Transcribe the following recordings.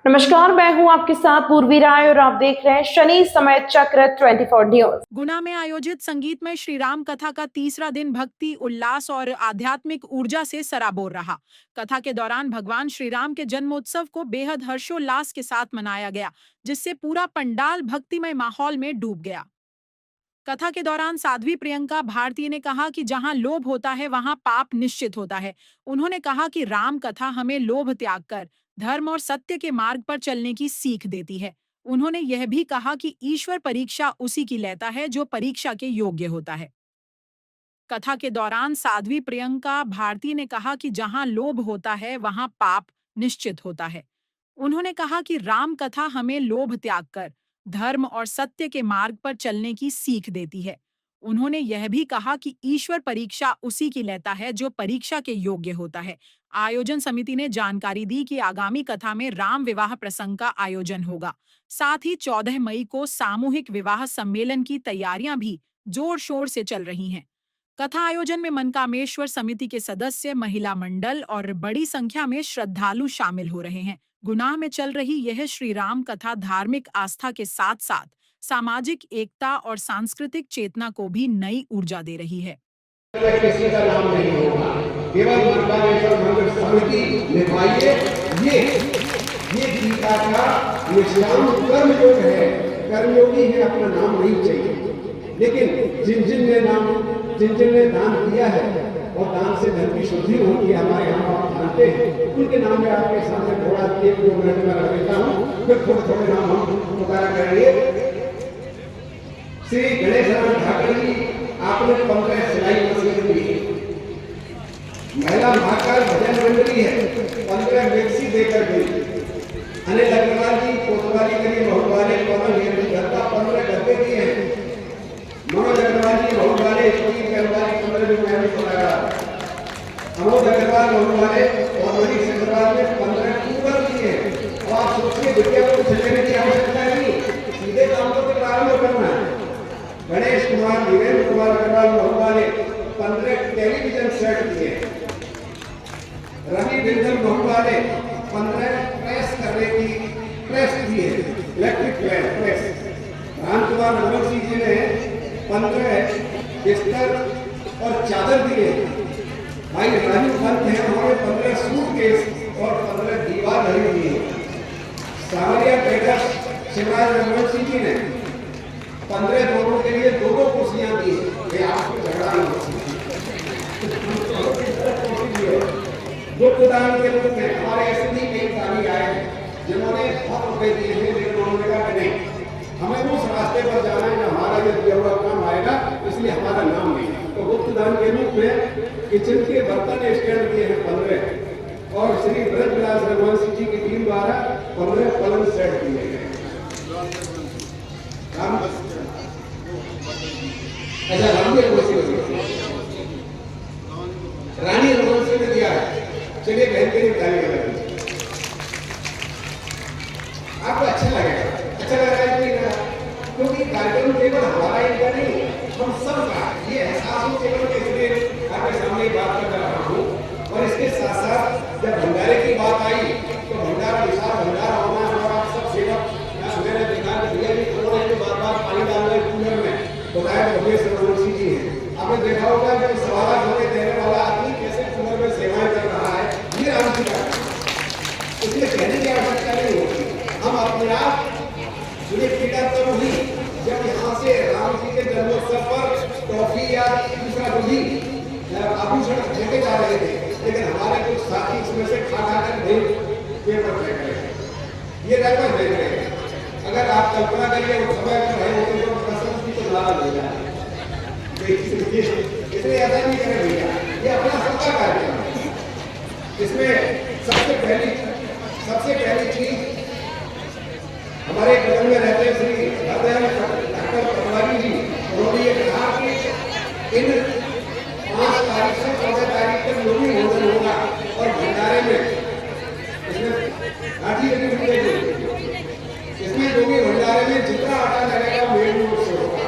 नमस्कार, मैं हूं आपके साथ पूर्वी राय और आप देख रहे हैं शनि समय चक्र 24 न्यूज। गुना में आयोजित संगीतमय श्री राम कथा का तीसरा दिन भक्ति, उल्लास और आध्यात्मिक ऊर्जा से सराबोर रहा। कथा के दौरान भगवान श्री राम के जन्मोत्सव को बेहद हर्षोल्लास के साथ मनाया गया, जिससे पूरा पंडाल भक्तिमय माहौल में डूब गया। कथा के दौरान साध्वी प्रियंका भारती ने कहा कि जहां लोभ होता है वहां पाप निश्चित होता है। उन्होंने कहा कि राम कथा हमें लोभ त्याग कर धर्म और सत्य के मार्ग पर चलने की सीख देती है। उन्होंने यह भी कहा कि ईश्वर परीक्षा उसी की लेता है जो परीक्षा के योग्य होता है। कथा के दौरान साध्वी प्रियंका भारती ने कहा कि जहां लोभ होता है वहां पाप निश्चित होता है। उन्होंने कहा कि राम कथा हमें लोभ त्याग कर धर्म और सत्य के मार्ग पर चलने की सीख देती है। उन्होंने यह भी कहा कि ईश्वर परीक्षा उसी की लेता है जो परीक्षा के योग्य होता है। आयोजन समिति ने जानकारी दी कि आगामी कथा में राम विवाह प्रसंग का आयोजन होगा। साथ ही 14 मई को सामूहिक विवाह सम्मेलन की तैयारियां भी जोर शोर से चल रही हैं। कथा आयोजन में मनकामेश्वर समिति के सदस्य, महिला मंडल और बड़ी संख्या में श्रद्धालु शामिल हो रहे हैं। गुना में चल रही यह श्री राम कथा धार्मिक आस्था के साथ साथ सामाजिक एकता और सांस्कृतिक चेतना को भी नई ऊर्जा दे रही है। किसी का नाम नहीं होगा, केवल मनकामेश्वर मंदिर समिति निभाइए। ये गीता का निष्काम कर्म योग है, कर्मयोगी है, अपना नाम नहीं चाहिए। लेकिन जिन ने दान दिया है और दान से धन की शुद्धि होती है, हमारे यहाँ आप जानते हैं, उनके नाम में आपके सामने थोड़ा 1-2 मिनट में रख देता हूँ, फिर थोड़े नाम हम पुकारा करेंगे। श्री गणेश राम ठाकुर जी, आपने 15 सिलाई मशीन दी। महिला महाकाल भजन मंडली है, 15 मैक्सी देकर गई। अनिल अग्रवाल जी कोतवाली के लिए बहुत वाले 15 गद्दे दिए हैं। मनोज अग्रवाल जी बहुत वाले 15 जो मैंने बताया। अमोद अग्रवाल बहुत वाले और मनीष अग्रवाल ने 15 ऊपर दिए हैं। और आप सोचिए, विद्या को चलने की आवश्यकता नहीं, सीधे काम को प्रारंभ करना है। गणेश कुमार, वीरेंद्र कुमार अग्रवाल बहुत वाले 15 टेलीविजन सेट दिए। रवि बिंदल बहुत वाले 15 प्रेस करने की प्रेस दिए, electric press. Ramkumar number Singh ji ने 15 बिस्तर और चादर दिए। भाई राजू पंत हैं, उन्होंने 15 सूटकेस और 15 दीवार घड़ी दिए। सावरिया ट्रेडर्स शिवराज रमन सिंह जी ने 15 लोगों के लिए 2 कुर्सियां दी। वे आपको झगड़ा नहीं गुप्तदान के रूप में हमारे ऐसे नहीं कई प्राणी आए हैं जिन्होंने बहुत रुपए दिए हैं, लेकिन उन्होंने कहा कि नहीं, हमें उस रास्ते पर जाना है, हमारा ये दिया हुआ काम आएगा, इसलिए हमारा नाम नहीं है। तो गुप्तदान के रूप में किचन के बर्तन स्टैंड दिए हैं 15, और श्री ब्रजविलास रघुवंशी जी की टीम द्वारा 15 पलंग सेट दिए गए। रानी रघुवंशी ने दिया है। चलिए बहन के लिए ताली बजाइए। आपको अच्छा लगेगा, अच्छा लग रहा है कि नहीं? क्योंकि कार्यक्रम केवल हमारा इनका नहीं, हम सबका ये एहसास हो केवल के इसलिए आपके सामने बात कर रहा हूँ। और इसके साथ साथ जब भंडारे की बात आई तो भंडारा विशाल भंडारा होना है। और आप सब सेवक, मैंने देखा कि भैया जी कौन है जो बार पानी डाल रहे कूलर में, बताया भवेश रघुवंशी जी है। आपने देखा होगा कि सवाल होने देने वाला आदमी कैसे कूलर में सेवाएं कर रहा है, ये राम जी का। इसलिए कहने की आवश्यकता नहीं होती। हम अपने आप जुड़े पीड़ा तब हुई जब यहाँ से राम जी के जन्मोत्सव पर टॉफी या दूसरा जो भी आभूषण फेंके जा रहे थे, लेकिन हमारे कुछ साथी इसमें से खा कर पेपर फेंक रहे हैं, ये रैपर फेंक रहे हैं। अगर आप कल्पना करिए उस समय पर रहे होते तो प्रसन्न की तो नाराज हो जाए। इसलिए ऐसा नहीं करें भैया, ये अपना सबका कार्यक्रम है। इसमें सबसे पहली चीज हमारे बगल में रहते श्री डॉक्टर पटवारी जी, उन्होंने ये कहा कि इन 5 तारीख से 14 तारीख तक जो भी भोजन होगा और भंडारे में इसमें जो भी भंडारे में जितना आटा लगेगा मेन रूप से होगा।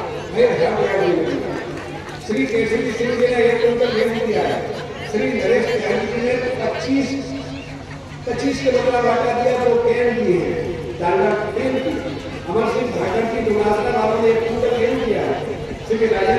श्री केसरी सिंह जी ने 1 कुंटल गेहूं दिया है। श्री नरेश त्यागी जी ने 25 किलोग्राम आटा दिया, 2 कैन दिए हैं। झाकड़ की दुर्वासना वालों ने एक पूजा